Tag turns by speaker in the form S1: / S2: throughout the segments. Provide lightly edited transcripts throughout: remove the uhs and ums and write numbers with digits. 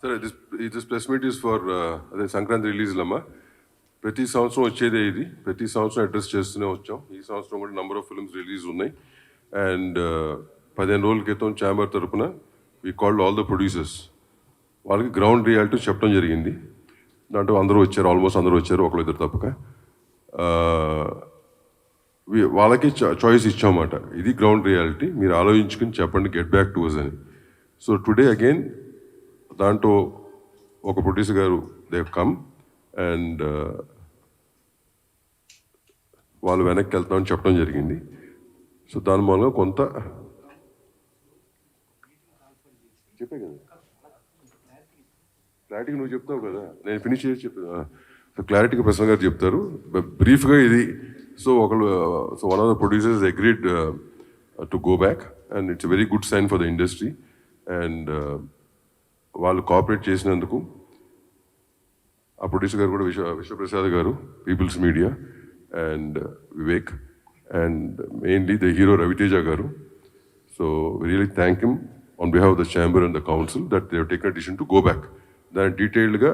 S1: Sir, this press meet is for the Sankranti release lama. ప్రతి సంవత్సరం వచ్చేదే ఇది. ప్రతి సంవత్సరం అడ్రస్ చేస్తూనే వచ్చాం. ఈ సంవత్సరం కూడా నెంబర్ ఆఫ్ ఫిల్మ్స్ రిలీజ్ ఉన్నాయి. అండ్ 15 రోజుల క్రితం ఛాంబర్ తరపున we called all the producers. వాళ్ళకి గ్రౌండ్ రియాలిటీ చెప్పడం జరిగింది. దాంట్లో అందరూ వచ్చారు, ఆల్మోస్ట్ అందరూ వచ్చారు, ఒకళ్ళు ఇద్దరు తప్పక. వాళ్ళకి చాయిస్ ఇచ్చామన్నమాట. ఇది గ్రౌండ్ రియాలిటీ, మీరు ఆలోచించుకుని చెప్పండి, గెట్ బ్యాక్ టు అస్ అని. సో టుడే అగైన్ దాంట్లో ఒక ప్రొడ్యూసర్ గారు దే కమ్ అండ్ వాళ్ళు వెనక్కి వెళ్తామని చెప్పడం జరిగింది. సో దాని మూలంగా కొంత చెప్పే కదా, క్లారిటీగా నువ్వు చెప్తావు కదా, నేను ఫినిష్ చేసి చెప్తాను. క్లారిటీగా ప్రసన్న గారు చెప్తారు. బ్రీఫ్గా ఇది. So one of the producers agreed to go back and it's very good sign for the industry. And వాళ్ళు కోఆపరేట్ చేసినందుకు ఆ ప్రొడ్యూసర్ గారు కూడా విశ్వప్రసాద్ గారు, people's media, and Vivek, and mainly the hero Raviteja గారు. So really thank him on behalf of the chamber and the council that they have taken decision to go back. దాని డీటెయిల్డ్గా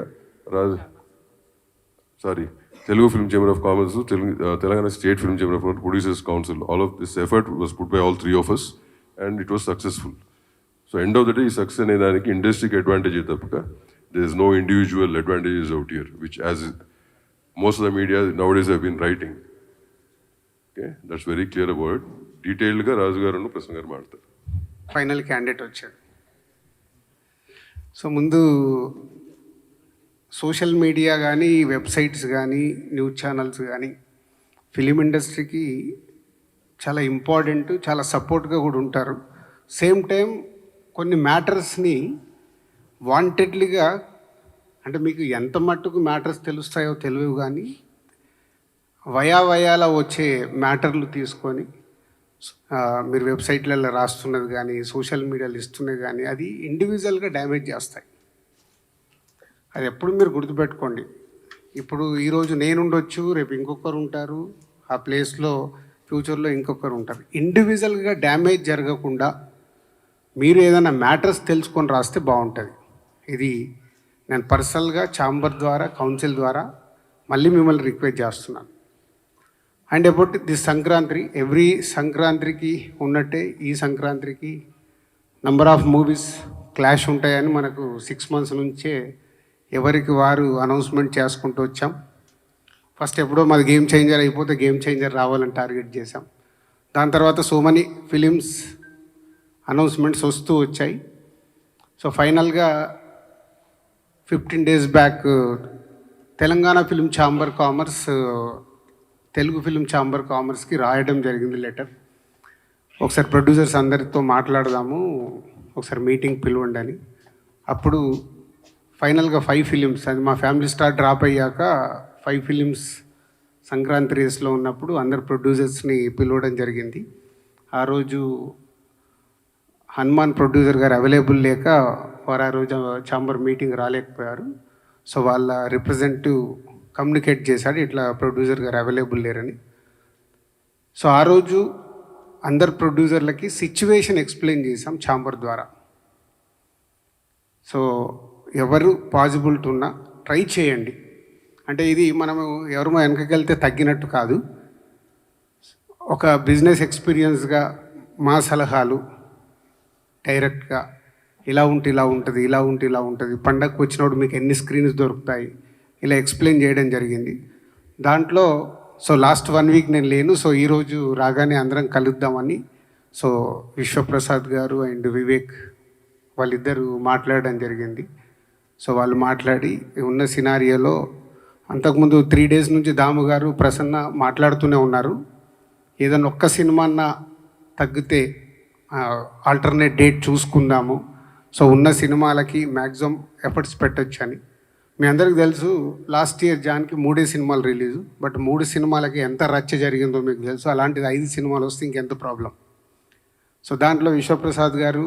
S1: Telugu film chamber of commerce, Telangana state film chamber of producers council, all of this effort was put by all three of us and it was successful. So end of the day ఈ success అనే దానికి ఇండస్ట్రీకి advantage తప్పక there is no individual advantages out here, which as most of the media nowadays have been writing. Okay, that's very clear about it. Detailed ga Raju garu nu Prasanna garu maadtaru.
S2: Final candidate వచ్చాడు. So ముందు social media కానీ, websites కానీ, news channels కానీ film ఇండస్ట్రీకి చాలా important, చాలా సపోర్ట్గా కూడా ఉంటారు. సేమ్ టైం కొన్ని మ్యాటర్స్ని వాంటెడ్లీగా, అంటే మీకు ఎంత మట్టుకు మ్యాటర్స్ తెలుస్తాయో తెలియవు కానీ వయాల వచ్చే మ్యాటర్లు తీసుకొని మీరు వెబ్సైట్లలో రాస్తున్నది కానీ, సోషల్ మీడియాలో ఇస్తున్నది కానీ అది ఇండివిజువల్గా డ్యామేజ్ చేస్తాయి. అది ఎప్పుడు మీరు గుర్తుపెట్టుకోండి. ఇప్పుడు ఈరోజు నేను ఉండొచ్చు, రేపు ఇంకొకరు ఉంటారు, ఆ ప్లేస్లో ఫ్యూచర్లో ఇంకొకరు ఉంటారు. ఇండివిజువల్గా డ్యామేజ్ జరగకుండా మీరు ఏదైనా మ్యాటర్స్ తెలుసుకొని రాస్తే బాగుంటుంది. ఇది నేను పర్సనల్గా ఛాంబర్ ద్వారా, కౌన్సిల్ ద్వారా మళ్ళీ మిమ్మల్ని రిక్వెస్ట్ చేస్తున్నాను. And about this Sankranti, every సంక్రాంతికి ఉన్నట్టే ఈ సంక్రాంతికి నంబర్ ఆఫ్ మూవీస్ క్లాష్ ఉంటాయని మనకు 6 months నుంచే ఎవరికి వారు అనౌన్స్మెంట్ చేసుకుంటూ వచ్చాం. ఫస్ట్ ఎప్పుడో మాది గేమ్ చేంజర్ అయిపోతే గేమ్ చేంజర్ రావాలని టార్గెట్ చేశాం. దాని తర్వాత సో మెనీ ఫిలిమ్స్ అనౌన్స్మెంట్స్ వస్తూ వచ్చాయి. సో ఫైనల్గా 15 days back Telangana film chamber commerce Telugu film chamber కామర్స్కి రాయడం జరిగింది లెటర్. ఒకసారి ప్రొడ్యూసర్స్ అందరితో మాట్లాడదాము, ఒకసారి మీటింగ్ పిలవండి అని. అప్పుడు ఫైనల్గా 5 ఫిలిమ్స్, అది మా ఫ్యామిలీ స్టార్ డ్రాప్ అయ్యాక 5 ఫిలిమ్స్ సంక్రాంతి రేస్లో ఉన్నప్పుడు అందరు ప్రొడ్యూసర్స్ని పిలవడం జరిగింది. ఆ రోజు హనుమాన్ ప్రొడ్యూసర్ గారు అవైలబుల్ లేక వారు ఆ రోజు ఛాంబర్ మీటింగ్ రాలేకపోయారు. సో వాళ్ళ రిప్రజెంటేటివ్ కమ్యూనికేట్ చేశాడు, ఇట్లా ప్రొడ్యూసర్ గారు అవైలబుల్ లేరని. సో ఆ రోజు అందరు ప్రొడ్యూసర్లకి సిచ్యువేషన్ ఎక్స్ప్లెయిన్ చేశాం ఛాంబర్ ద్వారా. సో ఎవరు పాజిబిలిటీ ఉన్నా ట్రై చేయండి. అంటే ఇది మనము ఎవరు వెనకకెళ్తే తగ్గినట్టు కాదు. ఒక బిజినెస్ ఎక్స్పీరియన్స్గా మా సలహాలు డైరెక్ట్గా ఇలా ఉంటే ఇలా ఉంటుంది, ఇలా ఉంటే ఇలా ఉంటుంది, పండగకు వచ్చినప్పుడు మీకు ఎన్ని స్క్రీన్స్ దొరుకుతాయి, ఇలా ఎక్స్ప్లెయిన్ చేయడం జరిగింది. దాంట్లో సో లాస్ట్ 1 week నేను లేను. సో ఈరోజు రాగానే అందరం కలుద్దామని సో విశ్వప్రసాద్ గారు అండ్ వివేక్ వాళ్ళిద్దరూ మాట్లాడడం జరిగింది. సో వాళ్ళు మాట్లాడి ఉన్న సినారియోలో అంతకుముందు 3 days నుంచి దాము గారు, ప్రసన్న మాట్లాడుతూనే ఉన్నారు. ఏదైనా ఒక్క సినిమా తగ్గితే ఆల్టర్నేట్ డేట్ చూసుకుందాము, సో ఉన్న సినిమాలకి మ్యాక్సిమం ఎఫర్ట్స్ పెట్టచ్చు అని. మీ అందరికీ తెలుసు లాస్ట్ ఇయర్ జాన్కి 3 సినిమాలు రిలీజు, బట్ 3 సినిమాలకి ఎంత రచ్చ జరిగిందో మీకు తెలుసు. అలాంటిది 5 సినిమాలు వస్తే ఇంకెంత ప్రాబ్లం. సో దాంట్లో విశ్వప్రసాద్ గారు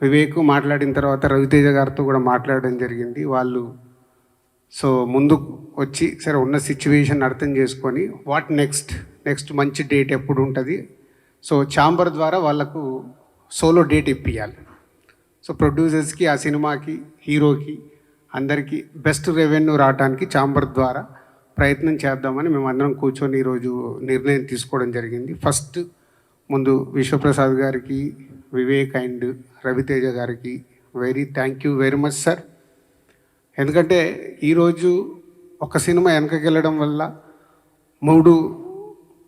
S2: వివేక్ మాట్లాడిన తర్వాత రవితేజ గారితో కూడా మాట్లాడడం జరిగింది. వాళ్ళు సో ముందు వచ్చి సరే ఉన్న సిచ్యువేషన్ అర్థం చేసుకొని వాట్ నెక్స్ట్ మంచి డేట్ ఎప్పుడు ఉంటుంది, సో ఛాంబర్ ద్వారా వాళ్ళకు సోలో డేట్ ఇప్పియాలి. సో ప్రొడ్యూసర్స్కి, ఆ సినిమాకి, హీరోకి అందరికీ బెస్ట్ రెవెన్యూ రావడానికి ఛాంబర్ ద్వారా ప్రయత్నం చేద్దామని మేమందరం కూర్చొని ఈరోజు నిర్ణయం తీసుకోవడం జరిగింది. ఫస్ట్ ముందు విశ్వప్రసాద్ గారికి, వివేక్ అండ్ రవితేజ గారికి thank you very much sir. ఎందుకంటే ఈరోజు ఒక సినిమా వెనకకి వెళ్ళడం వల్ల 3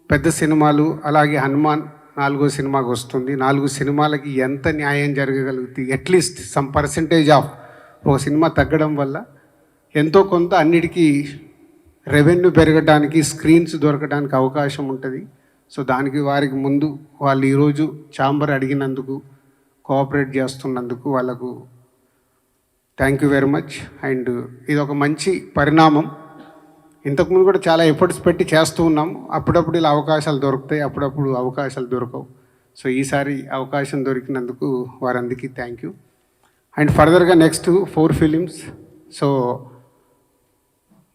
S2: పెద్ద సినిమాలు, అలాగే హనుమాన్ 4వ సినిమాకి వస్తుంది. 4 సినిమాలకి ఎంత న్యాయం జరగగలుగుతుంది, అట్లీస్ట్ సమ్ పర్సంటేజ్ ఆఫ్ ఒక సినిమా తగ్గడం వల్ల ఎంతో కొంత అన్నిటికీ రెవెన్యూ పెరగడానికి, స్క్రీన్స్ దొరకడానికి అవకాశం ఉంటుంది. సో దానికి వారికి ముందు వాళ్ళు ఈరోజు ఛాంబర్ అడిగినందుకు, కోఆపరేట్ చేస్తున్నందుకు వాళ్ళకు thank you very much. And ఇది ఒక మంచి పరిణామం. ఇంతకుముందు కూడా చాలా ఎఫర్ట్స్ పెట్టి చేస్తూ ఉన్నాం. అప్పుడప్పుడు ఇలా అవకాశాలు దొరుకుతాయి, అప్పుడప్పుడు అవకాశాలు దొరకవు. సో ఈసారి అవకాశం దొరికినందుకు వారందరికీ థ్యాంక్ యూ. అండ్ ఫర్దర్గా నెక్స్ట్ 4 ఫిలిమ్స్, సో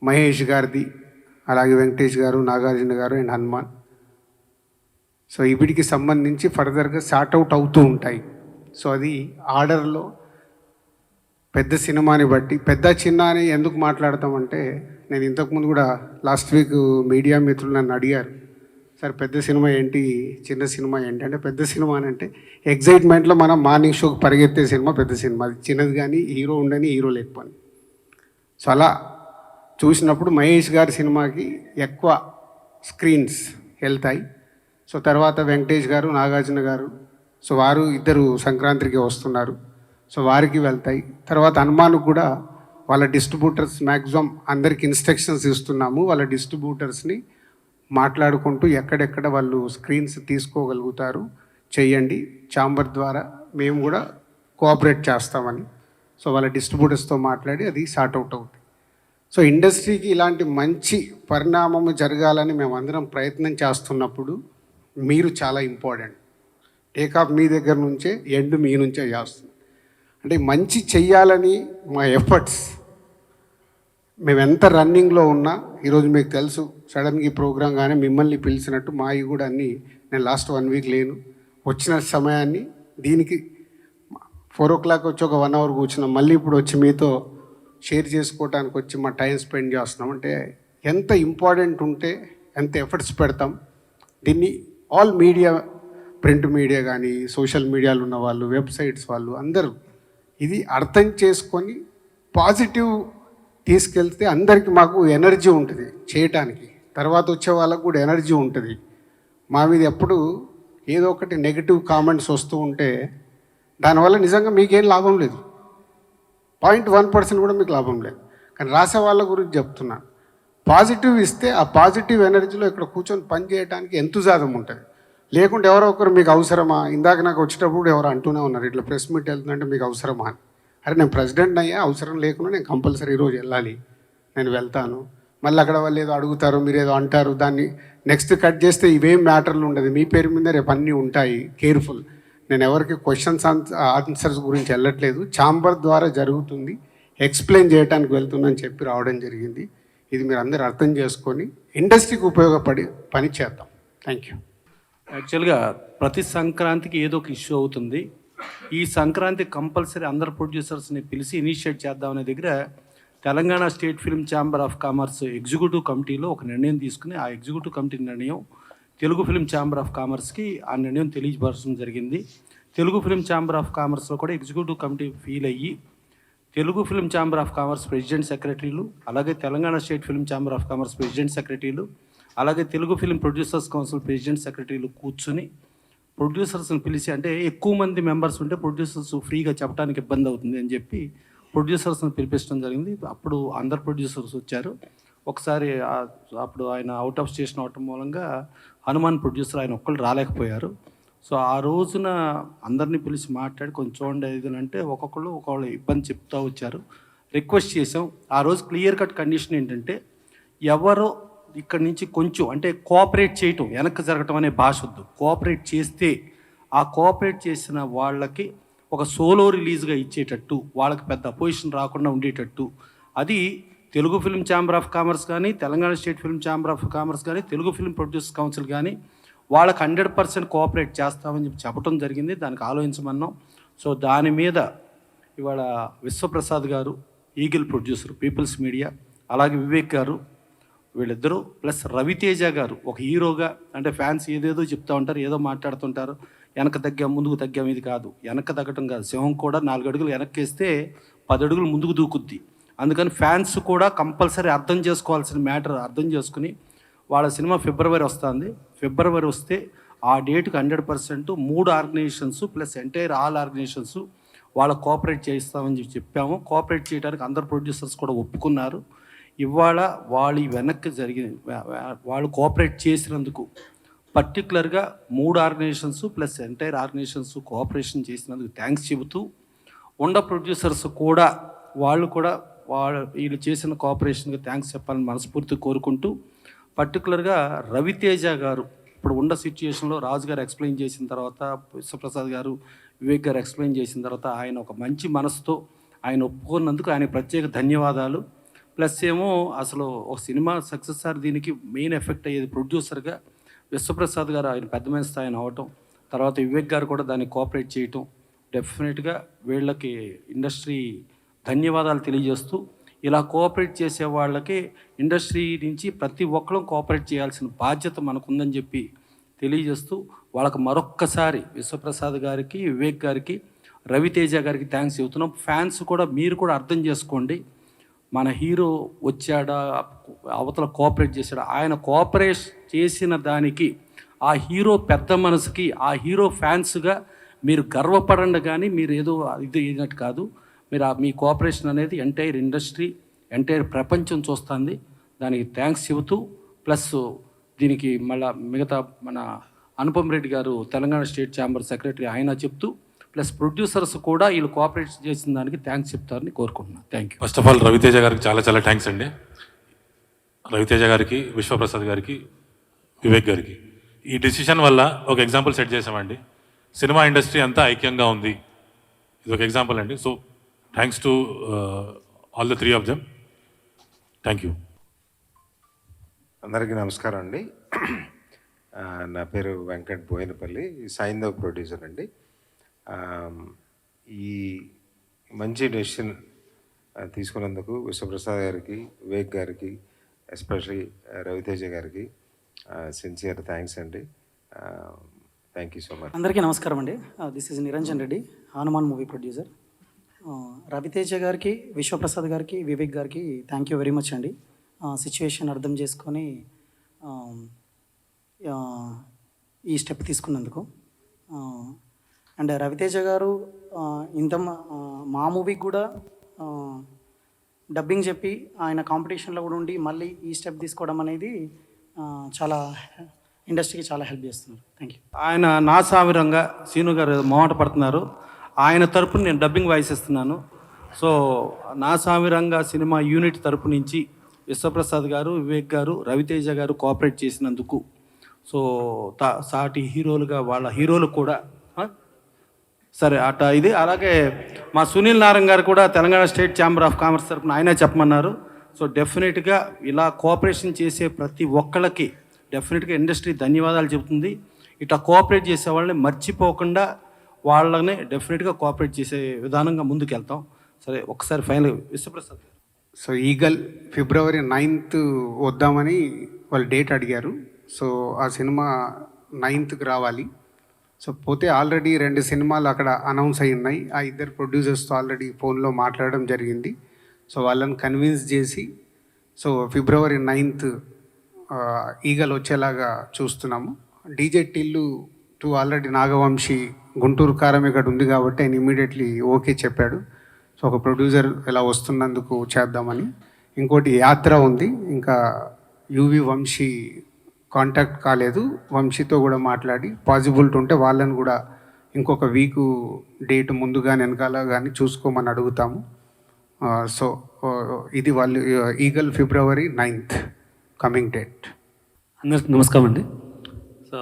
S2: మహేష్ గారిది, అలాగే వెంకటేష్ గారు, నాగార్జున గారు అండ్ హనుమాన్. సో వీటికి సంబంధించి ఫర్దర్గా సార్ట్అవుట్ అవుతూ ఉంటాయి. సో అది ఆర్డర్లో పెద్ద సినిమాని బట్టి, పెద్ద చిన్న అని ఎందుకు మాట్లాడతామంటే, నేను ఇంతకుముందు కూడా లాస్ట్ వీక్ మీడియా మిత్రులు నన్ను అడిగారు, సార్ పెద్ద సినిమా ఏంటి, చిన్న సినిమా ఏంటి అంటే, పెద్ద సినిమా అని అంటే ఎగ్జైట్మెంట్లో మనం మార్నింగ్ షోకి పరిగెత్తే సినిమా పెద్ద సినిమా. అది చిన్నది కానీ హీరో ఉండని, హీరో లేకపోని. సో అలా చూసినప్పుడు మహేష్ గారి సినిమాకి ఎక్కువ స్క్రీన్స్ వెళ్తాయి. సో తర్వాత వెంకటేష్ గారు, నాగార్జున గారు, సో వారు ఇద్దరు సంక్రాంతికి వస్తున్నారు, సో వారికి వెళ్తాయి. తర్వాత హనుమాన్కు కూడా వాళ్ళ డిస్ట్రిబ్యూటర్స్ మ్యాక్సిమం అందరికి ఇన్స్ట్రక్షన్స్ ఇస్తున్నాము. వాళ్ళ డిస్ట్రిబ్యూటర్స్ని మాట్లాడుకుంటూ ఎక్కడెక్కడ వాళ్ళు స్క్రీన్స్ తీసుకోగలుగుతారు చేయండి, ఛాంబర్ ద్వారా మేము కూడా కోఆపరేట్ చేస్తామని. సో వాళ్ళ డిస్ట్రిబ్యూటర్స్తో మాట్లాడి అది సార్ట్అవుట్ అవుతుంది. సో ఇండస్ట్రీకి ఇలాంటి మంచి పరిణామం జరగాలని మేమందరం ప్రయత్నం చేస్తున్నప్పుడు మీరు చాలా ఇంపార్టెంట్. టేకాఫ్ మీ దగ్గర నుంచే, ఎండ్ మీ నుంచే చేస్తుంది. అంటే మంచి చెయ్యాలని మా ఎఫర్ట్స్, మేము ఎంత రన్నింగ్లో ఉన్నా, ఈరోజు మీకు తెలుసు సడన్గా ఈ ప్రోగ్రాం కానీ మిమ్మల్ని పిలిచినట్టు మావి కూడా అన్నీ, నేను లాస్ట్ 1 వీక్ లేను, వచ్చిన సమయాన్ని దీనికి 4 o'clock వచ్చి ఒక 1 hour కూర్చున్నాం, మళ్ళీ ఇప్పుడు వచ్చి మీతో షేర్ చేసుకోవడానికి వచ్చి మా టైం స్పెండ్ చేస్తున్నాం. అంటే ఎంత ఇంపార్టెంట్ ఉంటే ఎంత ఎఫర్ట్స్ పెడతాం. దీన్ని ఆల్ మీడియా, ప్రింట్ మీడియా కానీ, సోషల్ మీడియాలో ఉన్న వాళ్ళు, వెబ్సైట్స్ వాళ్ళు అందరూ ఇది అర్థం చేసుకొని పాజిటివ్ తీసుకెళ్తే అందరికీ మాకు ఎనర్జీ ఉంటుంది చేయటానికి. తర్వాత వచ్చే వాళ్ళకు కూడా ఎనర్జీ ఉంటుంది. మా మీద ఎప్పుడు ఏదో ఒకటి నెగిటివ్ కామెంట్స్ వస్తూ ఉంటే దానివల్ల నిజంగా మీకేం లాభం లేదు, 0.1% కూడా మీకు లాభం లేదు. కానీ రాసే వాళ్ళ గురించి చెప్తున్నాను, పాజిటివ్ ఇస్తే ఆ పాజిటివ్ ఎనర్జీలో ఇక్కడ కూర్చొని పని చేయడానికి ఎంతుజాదం ఉంటుంది. లేకుంటే ఎవరో ఒకరు మీకు అవసరమా, ఇందాక నాకు వచ్చేటప్పుడు ఎవరు అంటూనే ఉన్నారు, ఇట్లా ప్రెస్ మీట్ వెళ్తుందంటే మీకు అవసరమా అని. అరే నేను ప్రెసిడెంట్ అయ్యా, అవసరం లేకుండా నేను కంపల్సరీ ఈరోజు వెళ్ళాలి, నేను వెళ్తాను. మళ్ళీ అక్కడ వాళ్ళు ఏదో అడుగుతారు, మీరు ఏదో అంటారు, దాన్ని నెక్స్ట్ కట్ చేస్తే ఇవేం మ్యాటర్లు ఉండదు, మీ పేరు మీద రేపు అన్నీ ఉంటాయి. కేర్ఫుల్. నేను ఎవరికి క్వశ్చన్స్ ఆన్సర్స్ గురించి వెళ్ళట్లేదు, ఛాంబర్ ద్వారా జరుగుతుంది, ఎక్స్ప్లెయిన్ చేయడానికి వెళ్తుందని చెప్పి రావడం జరిగింది. ఇది మీరు అందరూ అర్థం చేసుకొని ఇండస్ట్రీకి ఉపయోగపడి పని చేద్దాం. Thank you.
S3: యాక్చువల్గా ప్రతి సంక్రాంతికి ఏదో ఒక ఇష్యూ అవుతుంది. ఈ సంక్రాంతి కంపల్సరీ అందరు ప్రొడ్యూసర్స్ని పిలిచి ఇనిషియేట్ చేద్దామనే దగ్గర Telangana state film chamber of commerce executive కమిటీలో ఒక నిర్ణయం తీసుకుని, ఆ ఎగ్జిక్యూటివ్ కమిటీ నిర్ణయం తెలుగు ఫిల్మ్ ఛాంబర్ ఆఫ్ కామర్స్కి ఆ నిర్ణయం తెలియపరచడం జరిగింది. తెలుగు ఫిల్మ్ ఛాంబర్ ఆఫ్ కామర్స్లో కూడా ఎగ్జిక్యూటివ్ కమిటీ ఫీల్ అయ్యి Telugu film chamber of commerce president సెక్రటరీలు, అలాగే Telangana state film chamber of commerce president సెక్రటరీలు, అలాగే Telugu film producers council president సెక్రటరీలు కూర్చుని ప్రొడ్యూసర్స్ని పిలిచి, అంటే ఎక్కువ మంది మెంబర్స్ ఉంటే ప్రొడ్యూసర్స్ ఫ్రీగా చెప్పడానికి ఇబ్బంది అవుతుంది అని చెప్పి ప్రొడ్యూసర్స్ని పిలిపించడం జరిగింది. అప్పుడు అందరు ప్రొడ్యూసర్స్ వచ్చారు. ఒకసారి అప్పుడు ఆయన అవుట్ ఆఫ్ స్టేషన్ అవటం మూలంగా హనుమాన్ ప్రొడ్యూసర్ ఆయన ఒక్కళ్ళు రాలేకపోయారు. సో ఆ రోజున అందరినీ పిలిచి మాట్లాడి కొంచెం చూడండి ఇది అంటే ఒక్కొక్కళ్ళు ఇబ్బంది చెప్తూ వచ్చారు. రిక్వెస్ట్ చేసాం. ఆ రోజు క్లియర్ కట్ కండిషన్ ఏంటంటే, ఎవరో ఇక్కడి నుంచి కొంచెం అంటే కోఆపరేట్ చేయటం, వెనక్కి జరగటం అనే భాష వద్దు. కోఆపరేట్ చేస్తే ఆ కోఆపరేట్ చేసిన వాళ్ళకి ఒక సోలో రిలీజ్గా ఇచ్చేటట్టు, వాళ్ళకి పెద్ద అపోజిషన్ రాకుండా ఉండేటట్టు, అది Telugu film chamber of commerce కానీ, Telangana state film chamber of commerce కానీ, తెలుగు ఫిల్మ్ ప్రొడ్యూసర్స్ కౌన్సిల్ కానీ వాళ్ళకి 100% కోఆపరేట్ చేస్తామని చెప్పడం జరిగింది. దానికి ఆలోచించమన్నాం. సో దాని మీద ఇవాళ విశ్వప్రసాద్ గారు, ఈగిల్ ప్రొడ్యూసర్, పీపుల్స్ మీడియా, అలాగే వివేక్ గారు, వీళ్ళిద్దరూ ప్లస్ రవితేజ గారు ఒక హీరోగా, అంటే ఫ్యాన్స్ ఏదేదో చెప్తూ ఉంటారు, ఏదో మాట్లాడుతుంటారు, వెనక తగ్గాం ముందుకు తగ్గాం, ఇది కాదు, వెనక తగ్గటం కాదు. సింహం కూడా 4 అడుగులు వెనక్కి వేస్తే 10 అడుగులు ముందుకు దూకుద్ది. అందుకని ఫ్యాన్స్ కూడా కంపల్సరీ అర్థం చేసుకోవాల్సిన మ్యాటర్ అర్థం చేసుకుని, వాళ్ళ సినిమా ఫిబ్రవరి వస్తుంది. ఫిబ్రవరి వస్తే ఆ డేట్కి 100% 3 organizations plus entire all organizations వాళ్ళ కోఆపరేట్ చేయిస్తామని చెప్పాము. కోఆపరేట్ చేయడానికి అందరు ప్రొడ్యూసర్స్ కూడా ఒప్పుకున్నారు. ఇవాళ వాళ్ళు వెనక్కి వాళ్ళు కోఆపరేట్ చేసినందుకు పర్టికులర్గా 3 organizations plus entire organizations cooperation చేసినందుకు థ్యాంక్స్ చెబుతూ, ప్రొడ్యూసర్స్ కూడా వీళ్ళు చేసిన కోఆపరేషన్కి థ్యాంక్స్ చెప్పాలని మనస్ఫూర్తి కోరుకుంటూ, పర్టికులర్గా రవితేజ గారు ఇప్పుడు ఉన్న సిచ్యుయేషన్లో రాజు గారు ఎక్స్ప్లెయిన్ చేసిన తర్వాత, విశ్వప్రసాద్ గారు, వివేక్ గారు ఎక్స్ప్లెయిన్ చేసిన తర్వాత ఆయన ఒక మంచి మనసుతో ఆయన ఒప్పుకున్నందుకు ఆయన ప్రత్యేక ధన్యవాదాలు. ప్లస్ ఏమో అసలు ఒక సినిమా సక్సెస్ సార్ దీనికి మెయిన్ ఎఫెక్ట్ అయ్యేది ప్రొడ్యూసర్గా విశ్వప్రసాద్ గారు, ఆయన పెద్ద మనిషి స్థాయిని అవ్వటం, తర్వాత వివేక్ గారు కూడా దాన్ని కోఆపరేట్ చేయటం, డెఫినెట్గా వీళ్ళకి ఇండస్ట్రీ ధన్యవాదాలు తెలియజేస్తూ, ఇలా కోఆపరేట్ చేసే వాళ్ళకి ఇండస్ట్రీ నుంచి ప్రతి ఒక్కరూ కోఆపరేట్ చేయాల్సిన బాధ్యత మనకుందని చెప్పి తెలియజేస్తూ, వాళ్ళకి మరొక్కసారి విశ్వప్రసాద్ గారికి, వివేక్ గారికి, రవితేజ గారికి థ్యాంక్స్ చెబుతున్నాం. ఫ్యాన్స్ కూడా మీరు కూడా అర్థం చేసుకోండి, మన హీరో వచ్చాడా, అవతల కోఆపరేట్ చేశాడా, ఆయన కోఆపరేట్ చేసిన దానికి ఆ హీరో పెద్ద మనసుకి, ఆ హీరో ఫ్యాన్స్గా మీరు గర్వపడండి. కానీ మీరు ఏదో ఇది అయినట్టు కాదు. మీరు మీ కోఆపరేషన్ అనేది ఎంటైర్ ఇండస్ట్రీ, ఎంటైర్ ప్రపంచం చూస్తుంది. దానికి థ్యాంక్స్ చెబుతూ, ప్లస్ దీనికి మళ్ళీ మిగతా మన అనుపమ్ రెడ్డి గారు తెలంగాణ స్టేట్ ఛాంబర్ సెక్రటరీ, ఆయన చెప్తూ, ప్లస్ ప్రొడ్యూసర్స్ కూడా వీళ్ళు కోఆపరేట్ చేసిన దానికి థ్యాంక్స్ చెప్తారని కోరుకుంటున్నాను. Thank you.
S4: First of all Ravi Teja గారికి చాలా చాలా థ్యాంక్స్ అండి. రవితేజ గారికి, విశ్వప్రసాద్ గారికి, వివేక్ గారికి. ఈ డిసిషన్ వల్ల ఒక ఎగ్జాంపుల్ సెట్ చేసామండి. సినిమా ఇండస్ట్రీ అంతా ఐక్యంగా ఉంది, ఇది ఒక ఎగ్జాంపుల్ అండి. So thanks to all the 3 of them. Thank you.
S5: అందరికీ నమస్కారం అండి. నా పేరు వెంకట్ బోయినపల్లి, సైంధవ్ ప్రొడ్యూసర్ అండి. ఈ మంచి డెసిషన్ తీసుకున్నందుకు విశ్వప్రసాద్ గారికి, వివేక్ గారికి, ఎస్పెషలీ రవితేజ గారికి సిన్సియర్ థ్యాంక్స్ అండి. Thank you so much.
S6: అందరికీ నమస్కారం అండి. This is Niranjan Reddy, Hanuman movie producer. Ravi Teja గారికి, విశ్వప్రసాద్ గారికి, వివేక్ గారికి థ్యాంక్ యూ వెరీ మచ్ అండి. సిచ్యువేషన్ అర్థం చేసుకొని ఈ స్టెప్ తీసుకున్నందుకు. అండ్ రవితేజ గారు మా మూవీకి కూడా డబ్బింగ్ చెప్పి ఆయన కాంపిటీషన్లో కూడా ఉండి మళ్ళీ ఈ స్టెప్ తీసుకోవడం అనేది చాలా ఇండస్ట్రీకి చాలా హెల్ప్ చేస్తున్నారు. Thank you.
S3: ఆయన నా సామిరంగా సీను గారు మొహమాట పడుతున్నారు, ఆయన తరపున నేను డబ్బింగ్ వాయిస్ ఇస్తున్నాను. సో నా సామిరంగా సినిమా యూనిట్ తరపు నుంచి విశ్వప్రసాద్ గారు, వివేక్ గారు, రవితేజ గారు కోఆపరేట్ చేసినందుకు, సో సాటి హీరోలుగా వాళ్ళ హీరోలు కూడా సరే అట ఇది. అలాగే మా సునీల్ నారాయణ గారు కూడా Telangana state chamber of commerce తరపున ఆయనే చెప్పమన్నారు. సో డెఫినెట్గా ఇలా కోఆపరేషన్ చేసే ప్రతి ఒక్కళ్ళకి డెఫినెట్గా ఇండస్ట్రీ ధన్యవాదాలు చెబుతుంది. ఇట్లా కోఆపరేట్ చేసే వాళ్ళని మర్చిపోకుండా వాళ్ళని డెఫినెట్గా కోఆపరేట్ చేసే విధానంగా ముందుకు వెళ్తాం. సరే ఒకసారి ఫైనల్ విశ్వప్రసాద్ గారు.
S2: సో ఈగల్ ఫిబ్రవరి 9th వద్దామని వాళ్ళు డేట్ అడిగారు. సో ఆ సినిమా 9th రావాలి. సో పోతే ఆల్రెడీ 2 సినిమాలు అక్కడ అనౌన్స్ అయి ఉన్నాయి. ఆ 2 ప్రొడ్యూసర్స్తో ఆల్రెడీ ఫోన్లో మాట్లాడడం జరిగింది. సో వాళ్ళని కన్విన్స్ చేసి సో ఫిబ్రవరి 9th ఈగల్ వచ్చేలాగా చూస్తున్నాము. డీజే టిల్లు 2 ఆల్రెడీ నాగవంశీ గుంటూరు కారం ఇక్కడ ఉంది కాబట్టి ఆయన ఇమీడియట్లీ ఓకే చెప్పాడు. సో ఒక ప్రొడ్యూసర్ ఇలా వస్తున్నందుకు చేద్దామని. ఇంకోటి యాత్ర ఉంది, ఇంకా యువి వంశీ కాంటాక్ట్ కాలేదు. వంశీతో కూడా మాట్లాడి పాసిబిలిటీ ఉంటే వాళ్ళని కూడా ఇంకొక వీకు డేట్ ముందుగా వెనకాల కానీ చూసుకోమని అడుగుతాము. సో ఇది వాళ్ళు ఈగల్ ఫిబ్రవరి 9th కమింగ్ డేట్.
S7: అందరికి నమస్కారం అండి. సో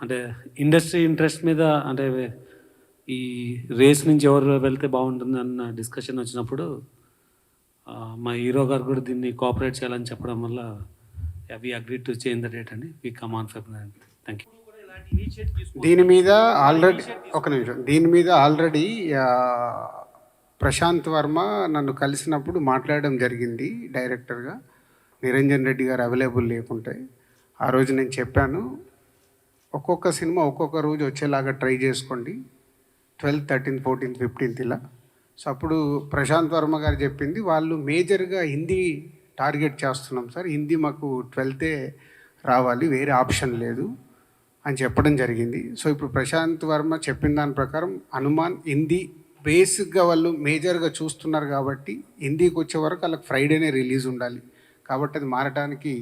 S7: అంటే ఇండస్ట్రీ ఇంట్రెస్ట్ మీద అంటే
S3: ఈ రేస్ నుంచి ఎవరు వెళ్తే బాగుంటుంది అన్న డిస్కషన్ వచ్చినప్పుడు మా హీరో గారు కూడా దీన్ని కోఆపరేట్ చేయాలని చెప్పడం వల్ల we agree to change the date అండి. We come on February. Thank you.
S2: దీని మీద ఆల్రెడీ ఒక నిమిషం, దీని మీద ఆల్రెడీ ప్రశాంత్ వర్మ నన్ను కలిసినప్పుడు మాట్లాడడం జరిగింది డైరెక్టర్గా. నిరంజన్ రెడ్డి గారు అవైలబుల్ లేకుంటే ఆ రోజు నేను చెప్పాను, ఒక్కొక్క సినిమా ఒక్కొక్క రోజు వచ్చేలాగా ట్రై చేసుకోండి, 12th, 13th, 14th, 15th ఇలా. సో అప్పుడు ప్రశాంత్ వర్మ గారు చెప్పింది, వాళ్ళు మేజర్గా హిందీ టార్గెట్ చేస్తున్నాం సార్, హిందీ మాకు 12th రావాలి, వేరే ఆప్షన్ లేదు అని చెప్పడం జరిగింది. సో ఇప్పుడు ప్రశాంత్ వర్మ చెప్పిన దాని ప్రకారం హనుమాన్ హిందీ బేసిక్గా వాళ్ళు మేజర్గా చూస్తున్నారు కాబట్టి హిందీకి వచ్చే వరకు వాళ్ళకి ఫ్రైడేనే రిలీజ్ ఉండాలి, కాబట్టి అది మారడానికి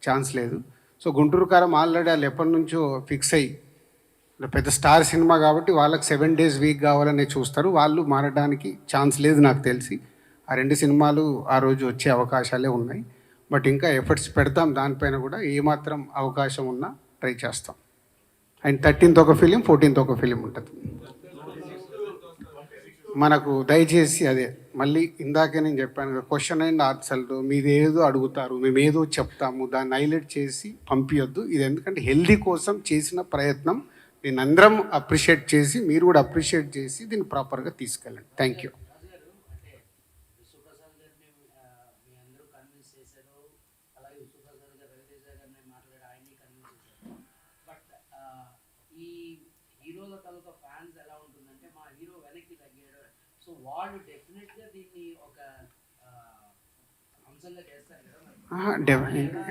S2: ఛాన్స్ లేదు. సో గుంటూరు కారం ఆల్రెడీ వాళ్ళు ఎప్పటి నుంచో ఫిక్స్ అయ్యి, పెద్ద స్టార్ సినిమా కాబట్టి వాళ్ళకి 7 days వీక్ కావాలనే చూస్తారు, వాళ్ళు మారడానికి ఛాన్స్ లేదు నాకు తెలిసి. ఆ 2 సినిమాలు ఆ రోజు వచ్చే అవకాశాలే ఉన్నాయి. బట్ ఇంకా ఎఫర్ట్స్ పెడతాం దానిపైన కూడా, ఏమాత్రం అవకాశం ఉన్నా ట్రై చేస్తాం. అండ్ 13th ఒక ఫిలిం, 14th ఒక ఫిలిం ఉంటుంది మనకు. దయచేసి అదే మళ్ళీ ఇందాకే నేను చెప్పాను కదా, క్వశ్చన్ అండ్ ఆన్సర్లు మీరు ఏదో అడుగుతారు, మేము ఏదో చెప్తాము, దాన్ని హైలైట్ చేసి పంపించొద్దు. ఇది ఎందుకంటే హెల్దీ కోసం చేసిన ప్రయత్నం, దీన్ని అందరం అప్రిషియేట్ చేసి మీరు కూడా అప్రిషియేట్ చేసి దీన్ని ప్రాపర్గా తీసుకెళ్ళండి. Thank you.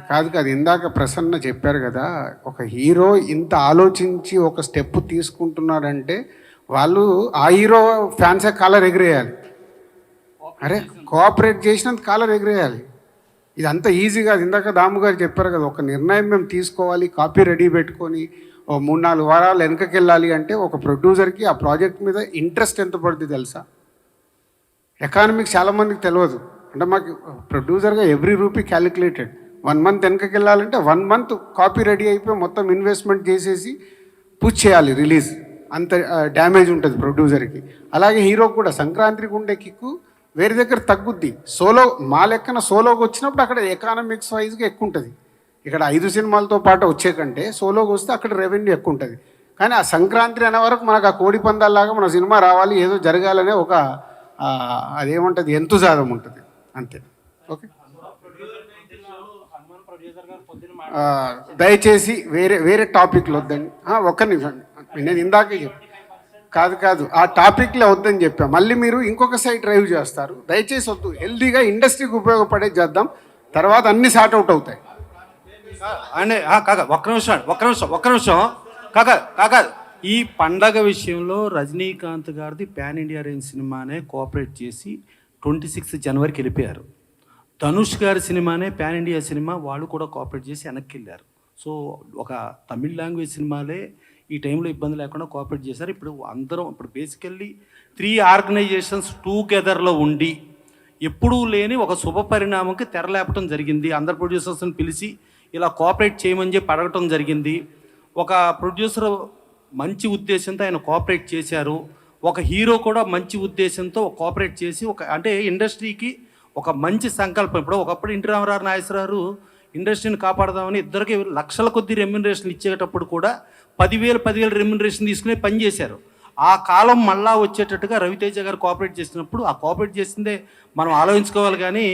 S2: కాదు కాదు, ఇందాక ప్రసన్న చెప్పారు కదా, ఒక హీరో ఇంత ఆలోచించి ఒక స్టెప్ తీసుకుంటున్నాడంటే వాళ్ళు ఆ హీరో ఫ్యాన్సే కాలర్ ఎగిరేయాలి. అరే కోఆపరేట్ చేసినంత కాలర్ ఎగిరేయాలి. ఇది అంత ఈజీ కాదు. ఇందాక దాము గారు చెప్పారు కదా, ఒక నిర్ణయం మేము తీసుకోవాలి, కాపీ రెడీ పెట్టుకొని ఓ 3-4 వారాలు వెనకకి వెళ్ళాలి అంటే ఒక ప్రొడ్యూసర్కి ఆ ప్రాజెక్ట్ మీద ఇంట్రెస్ట్ ఎంత పడుతుంది తెలుసా? ఎకానమిక్స్ చాలామందికి తెలియదు. అంటే మాకు ప్రొడ్యూసర్గా ఎవ్రీ రూపీ క్యాలిక్యులేటెడ్. 1 month వెనకకి వెళ్ళాలంటే 1 month కాపీ రెడీ అయిపోయి మొత్తం ఇన్వెస్ట్మెంట్ చేసేసి పుష్ చేయాలి రిలీజ్. అంత డ్యామేజ్ ఉంటుంది ప్రొడ్యూసర్కి. అలాగే హీరోకి కూడా సంక్రాంతికి ఉండే కిక్కు వేరే దగ్గర తగ్గుద్ది. సోలో మా లెక్కన సోలోకి వచ్చినప్పుడు అక్కడ ఎకానమిక్స్ వైజ్గా ఎక్కువ ఉంటుంది. ఇక్కడ 5 సినిమాలతో పాటు వచ్చే కంటే సోలోకి వస్తే అక్కడ రెవెన్యూ ఎక్కువ ఉంటుంది. కానీ ఆ సంక్రాంతి అనే వరకు మనకు ఆ కోడి పందాల్లాగా మన సినిమా రావాలి, ఏదో జరగాలనే ఒక అదేమంటుంది ఎంతుజాదం ఉంటుంది అంతే. ఓకే, దయచేసి వేరే వేరే టాపిక్లు వద్దండి. ఒక్క నిమిషం, నేను ఇందాకే కాదు ఆ టాపిక్లో వద్దని చెప్పా. మళ్ళీ మీరు ఇంకొక సైడ్ డ్రైవ్ చేస్తారు. దయచేసి వద్దు. హెల్దీగా ఇండస్ట్రీకి ఉపయోగపడే చేద్దాం, తర్వాత అన్ని సార్ట్ అవుట్ అవుతాయి.
S3: అంటే కాక ఒక్క నిమిషం కాక ఈ పండగ విషయంలో రజనీకాంత్ గారిది పాన్ ఇండియా రేంజ్ సినిమానే కోఆపరేట్ చేసి 26 జనవరికి వెళ్ళిపోయారు. ధనుష్ గారి సినిమానే పాన్ ఇండియా సినిమా, వాళ్ళు కూడా కోఆపరేట్ చేసి వెనక్కి వెళ్ళారు. సో ఒక తమిళ్ లాంగ్వేజ్ సినిమాలే ఈ టైంలో ఇబ్బంది లేకుండా కోఆపరేట్ చేశారు. ఇప్పుడు బేసికల్లీ 3 ఆర్గనైజేషన్స్ టుగెదర్లో ఉండి ఎప్పుడూ లేని ఒక శుభ పరిణామంకి తెరలేపటం జరిగింది. అందరు ప్రొడ్యూసర్స్ని పిలిచి ఇలా కోఆపరేట్ చేయమని చెప్పి అడగటం జరిగింది. ఒక ప్రొడ్యూసర్ మంచి ఉద్దేశంతో ఆయన కోఆపరేట్ చేశారు. ఒక హీరో కూడా మంచి ఉద్దేశంతో కోఆపరేట్ చేసి అంటే ఇండస్ట్రీకి ఒక మంచి సంకల్పం. ఇప్పుడు ఒకప్పుడు ఎన్టీ రామారావు, నాగేశ్వరరావు ఇండస్ట్రీని కాపాడదామని ఇద్దరికి లక్షల కొద్ది రెమ్యునరేషన్ ఇచ్చేటప్పుడు కూడా 10,000 రెమ్యునరేషన్ తీసుకుని పనిచేశారు. ఆ కాలం మళ్ళా వచ్చేటట్టుగా రవితేజ గారు కోఆపరేట్ చేసినప్పుడు ఆ కోఆపరేట్ చేసిందే మనం ఆలోచించుకోవాలి. కానీ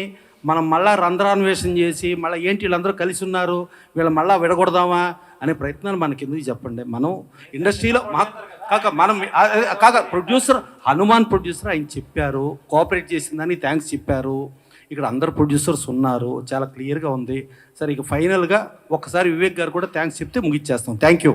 S3: మనం మళ్ళా రంధ్రాన్వేషణ చేసి మళ్ళీ ఏంటి వీళ్ళందరూ కలిసి ఉన్నారు, వీళ్ళు మళ్ళీ విడగొడదామా అనే ప్రయత్నాలు మనకి ఎందుకు చెప్పండి. మనం ఇండస్ట్రీలో ప్రొడ్యూసర్ హనుమాన్ ప్రొడ్యూసర్ ఆయన చెప్పారు, కోఆపరేట్ చేసిందని థ్యాంక్స్ చెప్పారు. ఇక్కడ అందరు ప్రొడ్యూసర్స్ ఉన్నారు, చాలా క్లియర్గా ఉంది. సరే ఇక ఫైనల్గా ఒక్కసారి వివేక్ గారు కూడా థ్యాంక్స్ చెప్తే ముగిచ్చేస్తాం. Thank you.